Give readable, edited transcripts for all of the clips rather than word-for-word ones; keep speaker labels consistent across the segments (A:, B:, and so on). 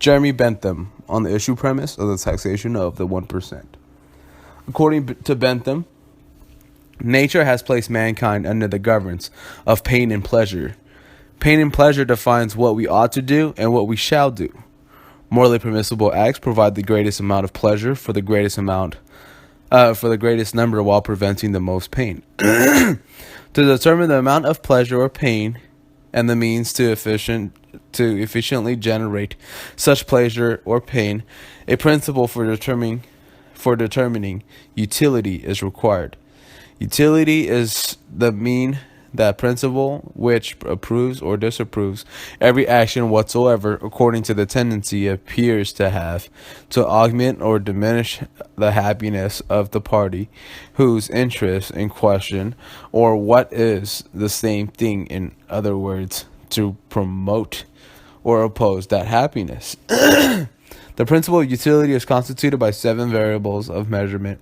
A: Jeremy Bentham on the issue premise of the taxation of the 1%. According to Bentham, nature has placed mankind under the governance of pain and pleasure. Pain and pleasure defines what we ought to do and what we shall do. Morally permissible acts provide the greatest amount of pleasure for the greatest number while preventing the most pain. To determine the amount of pleasure or pain and the means to efficiently generate such pleasure or pain, a principle for determining utility is required. Utility is the mean that principle which approves or disapproves every action whatsoever according to the tendency it appears to have to augment or diminish the happiness of the party whose interest in question, or what is the same thing, in other words, to promote or oppose that happiness. The principle of utility is constituted by 7 variables of measurement: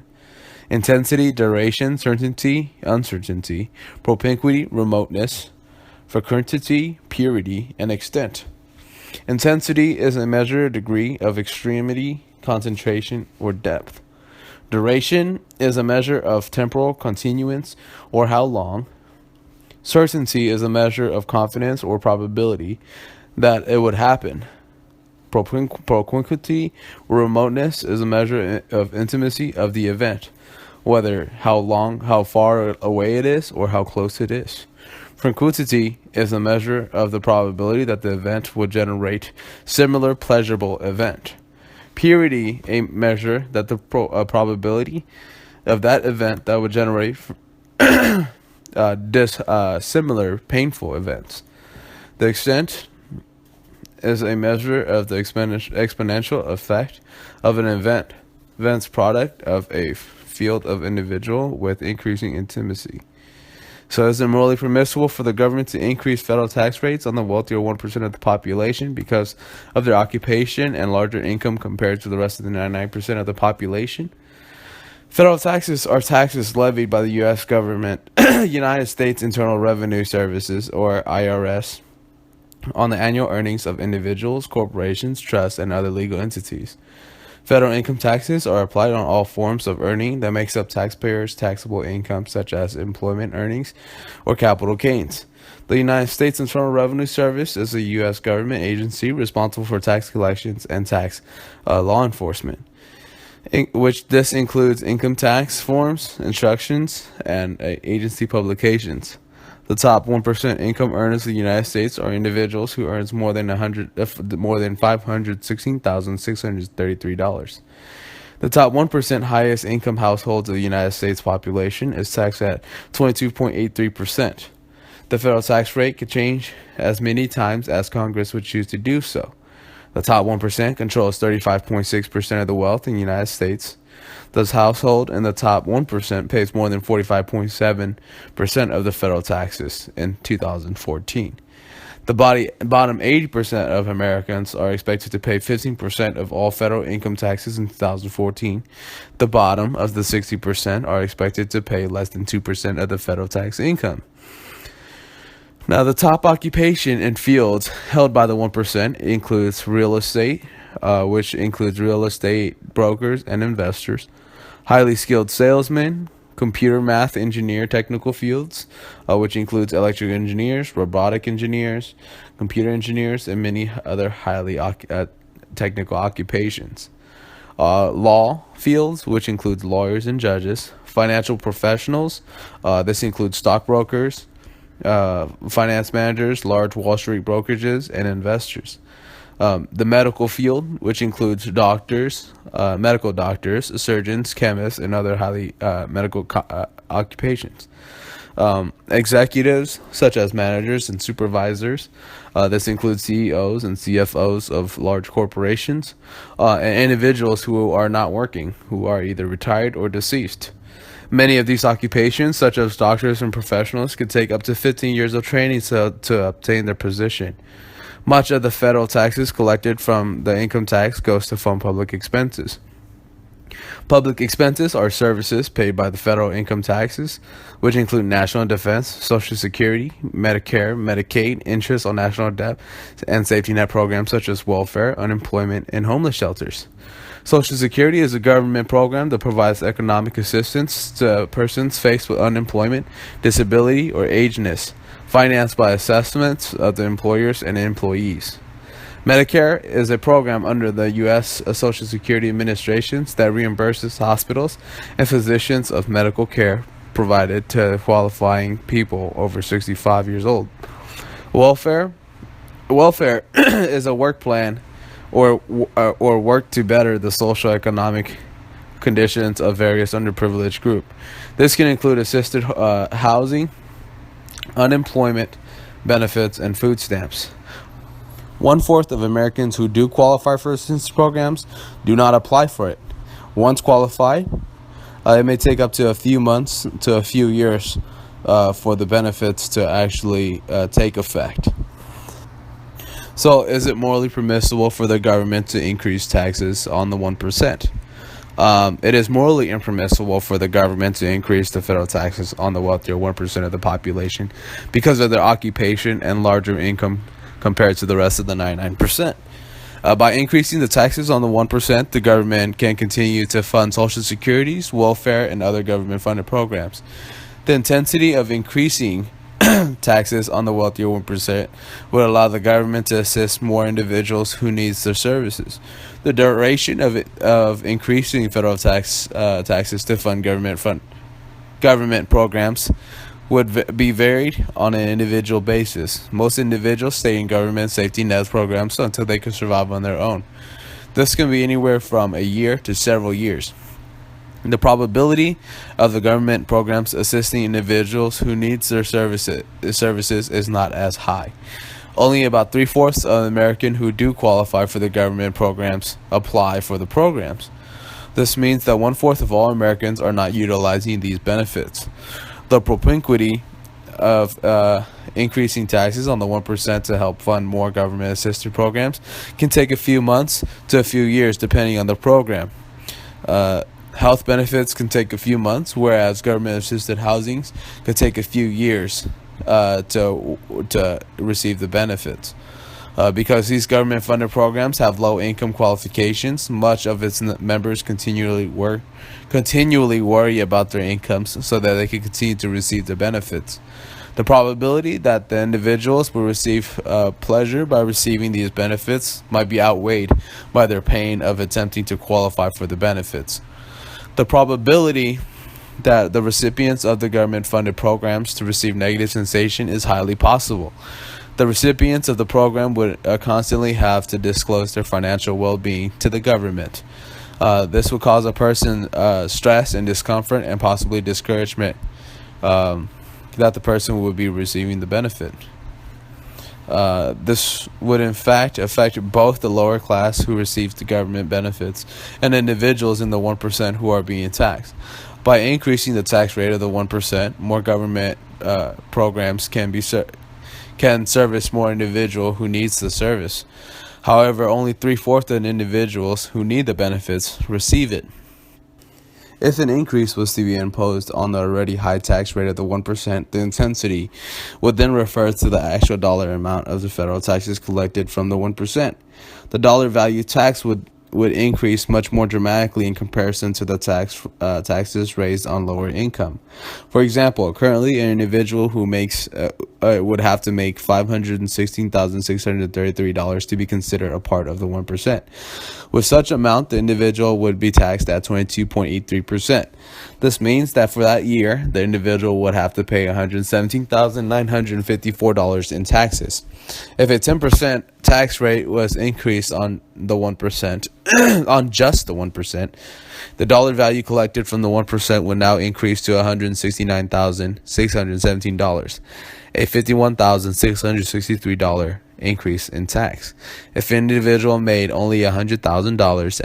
A: intensity, duration, certainty, uncertainty, propinquity, remoteness, frequency, purity, and extent. Intensity is a measure of degree of extremity, concentration, or depth. Duration is a measure of temporal continuance, or how long. Certainty is a measure of confidence or probability that it would happen. Propinquity or remoteness is a measure of intimacy of the event, whether how far away it is, or how close it is. Frequency is a measure of the probability that the event will generate similar pleasurable event. Purity, a measure that the probability of that event that would generate similar painful events. The extent is a measure of the exponential effect of an event's product of a field of individual with increasing intimacy. So is it morally permissible for the government to increase federal tax rates on the wealthier 1% of the population because of their occupation and larger income compared to the rest of the 99% of the population? Federal taxes are taxes levied by the U.S. government, United States Internal Revenue Services, or IRS, on the annual earnings of individuals, corporations, trusts, and other legal entities. Federal income taxes are applied on all forms of earning that makes up taxpayers' taxable income, such as employment earnings or capital gains. The United States Internal Revenue Service is a U.S. government agency responsible for tax collections and tax law enforcement, which this includes income tax forms, instructions, and agency publications. The top 1% income earners in the United States are individuals who earns more than $516,633. The top 1% highest income households of the United States population is taxed at 22.83%. The federal tax rate could change as many times as Congress would choose to do so. The top 1% controls 35.6% of the wealth in the United States. This household in the top 1% pays more than 45.7% of the federal taxes in 2014. The bottom 80% of Americans are expected to pay 15% of all federal income taxes in 2014. The bottom of the 60% are expected to pay less than 2% of the federal tax income. Now, the top occupation and fields held by the 1% includes real estate, which includes real estate brokers and investors, highly skilled salesmen, computer, math, engineer, technical fields, which includes electrical engineers, robotic engineers, computer engineers, and many other highly technical occupations. Law fields, which includes lawyers and judges, financial professionals, this includes stockbrokers, finance managers, large Wall Street brokerages, and investors. The medical field, which includes doctors, medical doctors, surgeons, chemists, and other highly medical occupations. Executives, such as managers and supervisors. This includes CEOs and CFOs of large corporations, and individuals who are not working, who are either retired or deceased. Many of these occupations, such as doctors and professionals, could take up to 15 years of training to obtain their position. Much of the federal taxes collected from the income tax goes to fund public expenses. Public expenses are services paid by the federal income taxes, which include national defense, Social Security, Medicare, Medicaid, interest on national debt, and safety net programs such as welfare, unemployment, and homeless shelters. Social Security is a government program that provides economic assistance to persons faced with unemployment, disability, or ageness, financed by assessments of the employers and employees. Medicare is a program under the U.S. Social Security Administration that reimburses hospitals and physicians of medical care provided to qualifying people over 65 years old. Welfare is a work plan or work to better the social economic conditions of various underprivileged groups. This can include assisted housing, unemployment benefits, and food stamps. 1/4 of Americans who do qualify for assistance programs do not apply for it. Once qualified, it may take up to a few months to a few years for the benefits to actually take effect. So, is it morally permissible for the government to increase taxes on the 1%? It is morally impermissible for the government to increase the federal taxes on the wealthier 1% of the population because of their occupation and larger income compared to the rest of the 99%. By increasing the taxes on the 1%, the government can continue to fund Social Securities, welfare, and other government-funded programs. The intensity of increasing taxes on the wealthier 1% would allow the government to assist more individuals who need their services. The duration of increasing federal taxes to fund government programs would be varied on an individual basis. Most individuals stay in government safety net programs until they can survive on their own. This can be anywhere from a year to several years. The probability of the government programs assisting individuals who need their services is not as high. Only about 3/4 of Americans who do qualify for the government programs apply for the programs. This means that 1/4 of all Americans are not utilizing these benefits. The propinquity of increasing taxes on the 1% to help fund more government-assisted programs can take a few months to a few years, depending on the program. Health benefits can take a few months, whereas government-assisted housings could take a few years to receive the benefits. Because these government-funded programs have low income qualifications, much of its members continually worry about their incomes so that they can continue to receive the benefits. The probability that the individuals will receive pleasure by receiving these benefits might be outweighed by their pain of attempting to qualify for the benefits. The probability that the recipients of the government-funded programs to receive negative sensation is highly possible. The recipients of the program would constantly have to disclose their financial well-being to the government. This would cause a person stress and discomfort and possibly discouragement that the person would be receiving the benefit. This would in fact affect both the lower class who receives the government benefits and individuals in the 1% who are being taxed. By increasing the tax rate of the 1%, more government programs can service more individual who needs the service. However, only 3/4 of the individuals who need the benefits receive it. If an increase was to be imposed on the already high tax rate of the 1%, the intensity would then refer to the actual dollar amount of the federal taxes collected from the 1%. The dollar value tax would increase much more dramatically in comparison to the taxes raised on lower income. For example, currently an individual who would have to make $516,633 to be considered a part of the 1%. With such amount, the individual would be taxed at 22.83%. This means that for that year, the individual would have to pay $117,954 in taxes. If a 10% tax rate was increased on the 1%, on just the 1%, the dollar value collected from the 1% would now increase to $169,617, a $51,663 increase in tax. If an individual made only $100,000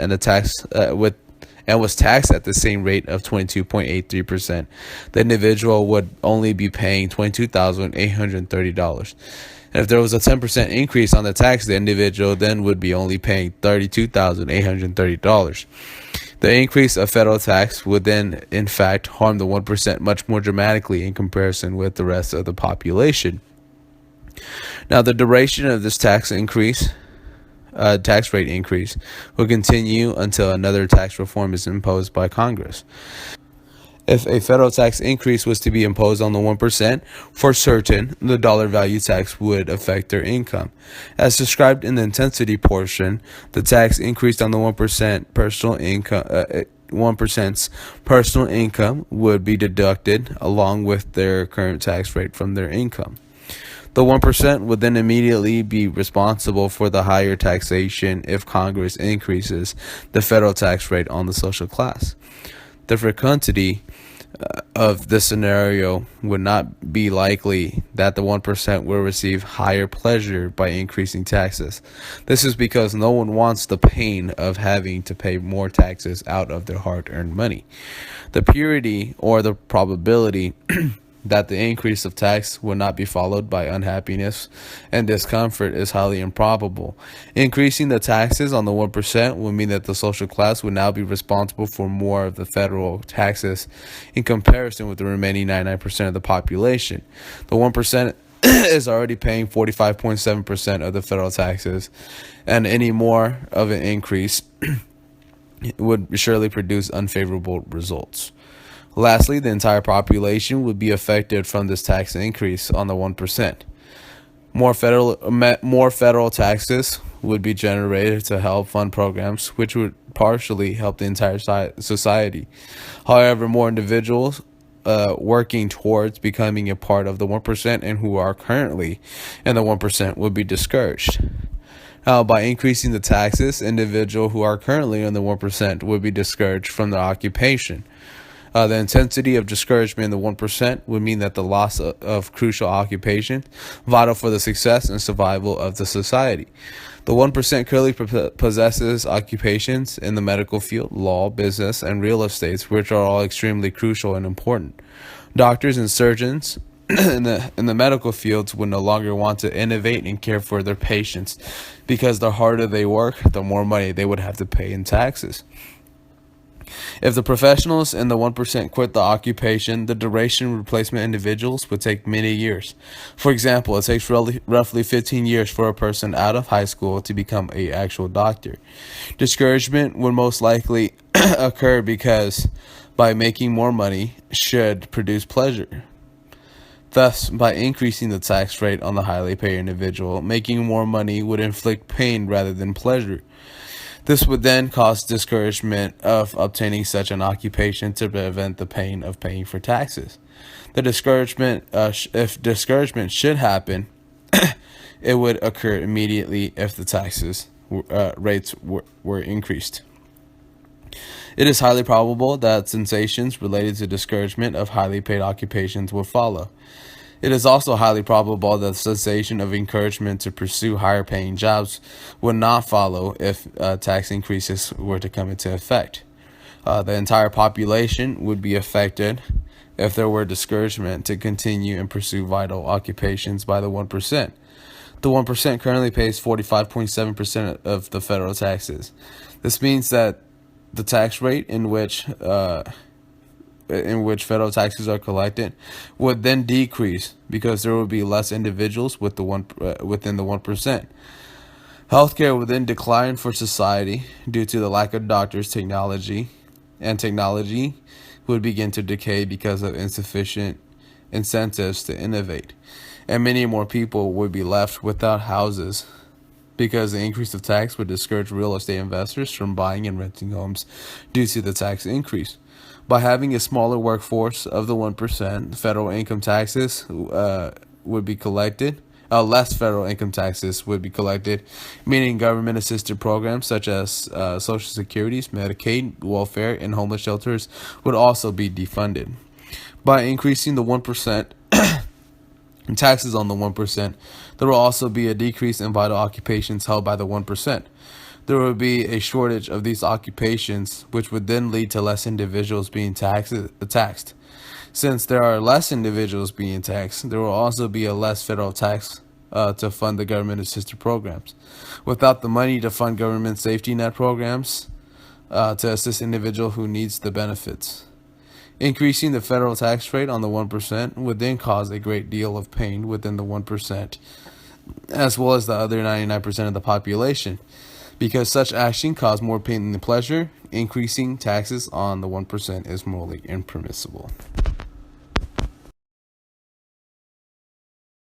A: and was taxed at the same rate of 22.83%, the individual would only be paying $22,830. And if there was a 10% increase on the tax, the individual then would be only paying $32,830. The increase of federal tax would then, in fact, harm the 1% much more dramatically in comparison with the rest of the population. Now, the duration of this tax rate increase will continue until another tax reform is imposed by Congress. If a federal tax increase was to be imposed on the 1%, for certain, the dollar value tax would affect their income. As described in the intensity portion, the tax increased on the 1% personal income. 1%'s personal income would be deducted along with their current tax rate from their income. The 1% would then immediately be responsible for the higher taxation if Congress increases the federal tax rate on the social class. The frequency of this scenario would not be likely that the 1% will receive higher pleasure by increasing taxes. This is because no one wants the pain of having to pay more taxes out of their hard-earned money. The purity or the probability that the increase of tax will not be followed by unhappiness and discomfort is highly improbable. Increasing the taxes on the 1% would mean that the social class would now be responsible for more of the federal taxes in comparison with the remaining 99% of the population. The 1% is already paying 45.7% of the federal taxes, and any more of an increase would surely produce unfavorable results. Lastly, the entire population would be affected from this tax increase on the 1%. More federal taxes would be generated to help fund programs which would partially help the entire society. However, more individuals working towards becoming a part of the 1% and who are currently in the 1% would be discouraged. By increasing the taxes, individuals who are currently in the 1% would be discouraged from their occupation. The intensity of discouragement in the 1% would mean that the loss of crucial occupation, vital for the success and survival of the society. The 1% currently possesses occupations in the medical field, law, business, and real estates, which are all extremely crucial and important. Doctors and surgeons in the medical fields would no longer want to innovate and care for their patients because the harder they work, the more money they would have to pay in taxes. If the professionals in the 1% quit the occupation, the duration of replacement individuals would take many years. For example, it takes roughly 15 years for a person out of high school to become an actual doctor. Discouragement would most likely occur because by making more money should produce pleasure. Thus, by increasing the tax rate on the highly paid individual, making more money would inflict pain rather than pleasure. This would then cause discouragement of obtaining such an occupation to prevent the pain of paying for taxes. The discouragement, if discouragement should happen, it would occur immediately if the taxes rates were increased. It is highly probable that sensations related to discouragement of highly paid occupations will follow. It is also highly probable that the sensation of encouragement to pursue higher paying jobs would not follow if tax increases were to come into effect. The entire population would be affected if there were discouragement to continue and pursue vital occupations by the 1%. The 1% currently pays 45.7% of the federal taxes. This means that the tax rate in which federal taxes are collected would then decrease because there would be less individuals within the 1%. Healthcare would then decline for society due to the lack of doctors, technology would begin to decay because of insufficient incentives to innovate, and many more people would be left without houses because the increase of tax would discourage real estate investors from buying and renting homes due to the tax increase. By having a smaller workforce of the 1%, federal income taxes would be collected. Less federal income taxes would be collected, meaning government-assisted programs such as Social Security, Medicaid, welfare, and homeless shelters would also be defunded. By increasing the 1% taxes on the 1%, there will also be a decrease in vital occupations held by the 1%. There would be a shortage of these occupations, which would then lead to less individuals being taxed. Since there are less individuals being taxed, there will also be a less federal tax to fund the government-assisted programs. Without the money to fund government safety net programs, to assist individual who needs the benefits. Increasing the federal tax rate on the 1% would then cause a great deal of pain within the 1%, as well as the other 99% of the population. Because such action causes more pain than pleasure, increasing taxes on the 1% is morally impermissible.